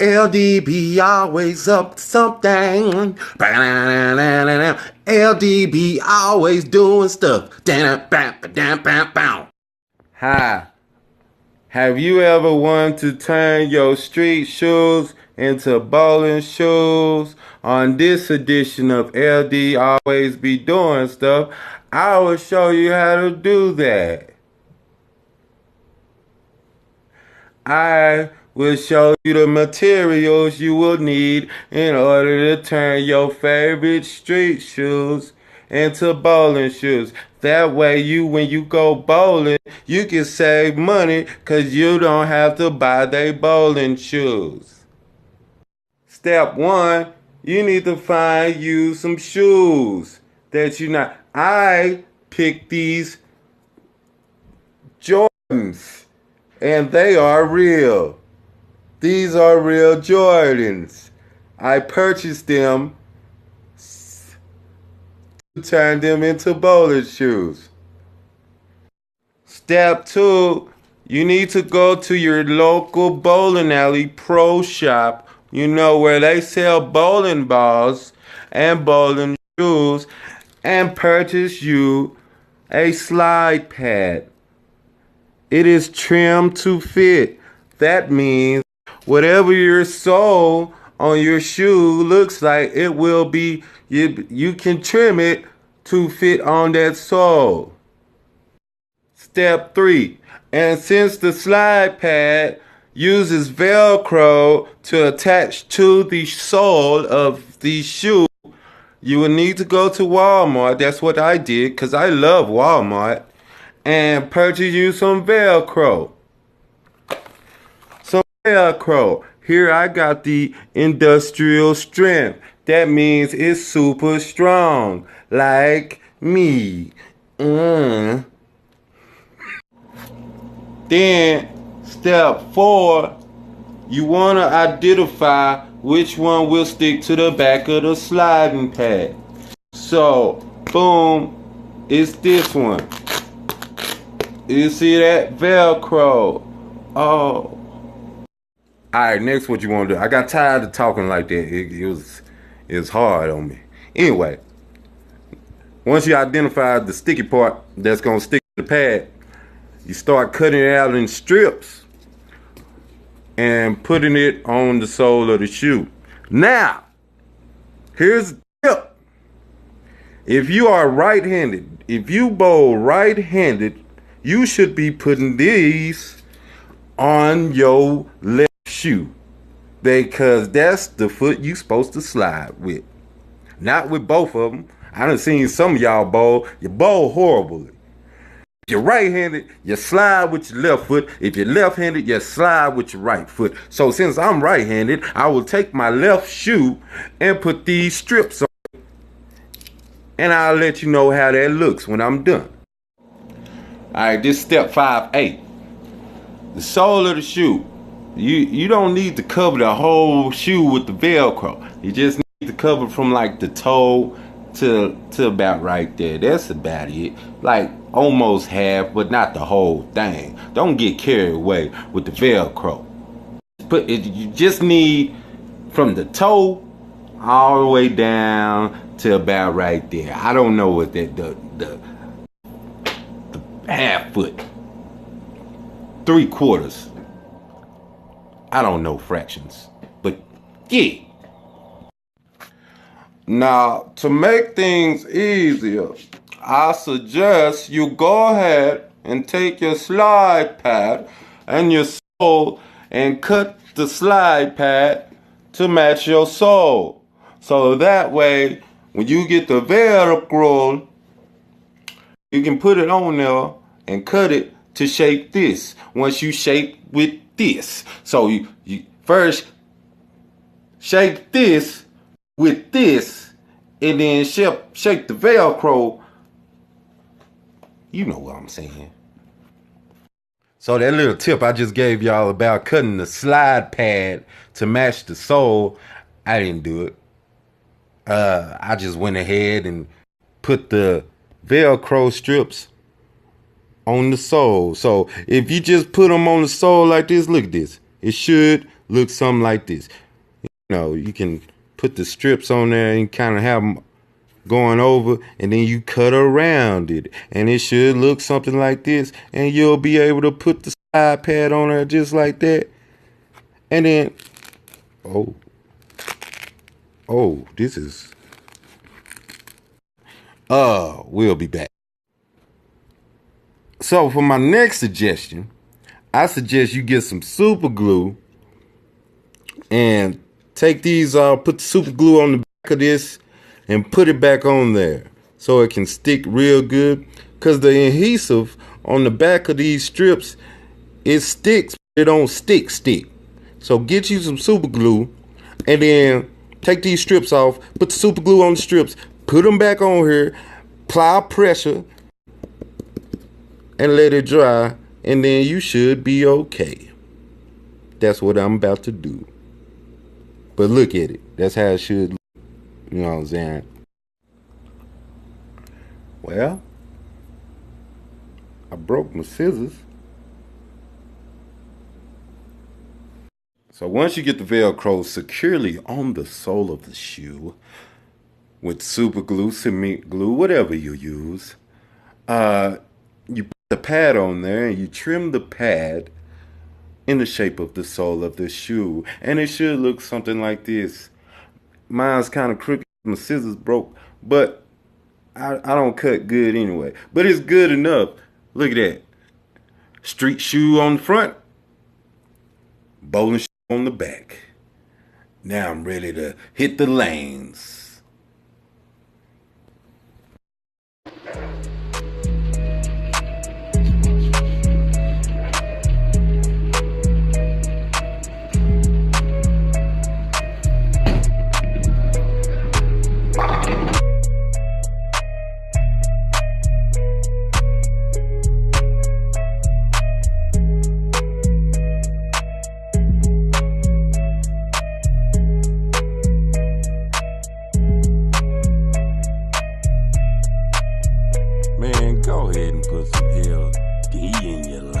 LDB always up to something. LDB always doing stuff. Hi. Have you ever wanted to turn your street shoes into bowling shoes? On this edition of LD Always Be Doing Stuff, I will show you how to do that. I will show you the materials you will need in order to turn your favorite street shoes into bowling shoes. That way when you go bowling, you can save money because you don't have to buy their bowling shoes. Step 1, you need to find you some shoes that you not. I picked these Jordans and they are real. These are real Jordans. I purchased them to turn them into bowling shoes. Step 2, you need to go to your local bowling alley pro shop, where they sell bowling balls and bowling shoes, and purchase you a slide pad. It is trimmed to fit. That means whatever your sole on your shoe looks like, it will be, you can trim it to fit on that sole. Step 3, and since the slide pad uses Velcro to attach to the sole of the shoe, you will need to go to Walmart. That's what I did because I love Walmart. And purchase you some Velcro. Velcro. Here I got the industrial strength. That means it's super strong, like me. Then step 4, you want to identify which one will stick to the back of the sliding pad. So, boom, it's this one. You see that? Velcro. Oh. Alright, next what you want to do. I got tired of talking like that. It was hard on me. Anyway, once you identify the sticky part that's going to stick to the pad, you start cutting it out in strips and putting it on the sole of the shoe. Now, here's the tip. If you are right-handed, if you bowl right-handed, you should be putting these on your left shoe because that's the foot you supposed to slide with. Not with both of them. I done seen some of y'all bowl. You bowl horribly. If you're right-handed, you slide with your left foot. If you're left-handed, you slide with your right foot. So since I'm right-handed, I will take my left shoe and put these strips on it. And I'll let you know how that looks when I'm done. Alright, this step 5A. The sole of the shoe. You don't need to cover the whole shoe with the Velcro. You just need to cover from like the toe to about right there. That's about it. Like almost half, but not the whole thing. Don't get carried away with the Velcro. You just need from the toe all the way down to about right there. I don't know what that the half foot, 3/4. I don't know fractions, but yeah. Now, to make things easier, I suggest you go ahead and take your slide pad and your sole and cut the slide pad to match your sole. So that way, when you get the Velcro, you can put it on there and cut it to shape this. Once you shape with this. So you first shape this with this and then shape the Velcro. You know what I'm saying. So that little tip I just gave y'all about cutting the slide pad to match the sole, I didn't do it. I just went ahead and put the Velcro strips on the sole. So if you just put them on the sole like this, look at this. It should look something like this. You know, you can put the strips on there and kind of have them going over, and then you cut around it, and it should look something like this, and you'll be able to put the side pad on there just like that. And then, oh, this is, we'll be back. So for my next suggestion, I suggest you get some super glue and take these, put the super glue on the back of this and put it back on there so it can stick real good, because the adhesive on the back of these strips, it sticks, it don't stick. So get you some super glue and then take these strips off, put the super glue on the strips, put them back on here, apply pressure and let it dry, and then you should be okay. That's what I'm about to do. But look at it. That's how it should look. You know what I'm saying? Well, I broke my scissors. So once you get the Velcro securely on the sole of the shoe with super glue, cement glue, whatever you use, you put the pad on there and you trim the pad in the shape of the sole of the shoe, and it should look something like this. Mine's kind of crooked, my scissors broke, but I don't cut good anyway. But it's good enough. Look at that. Street shoe on the front, bowling shoe on the back. Now I'm ready to hit the lanes. Man, go ahead and put some LD in your life.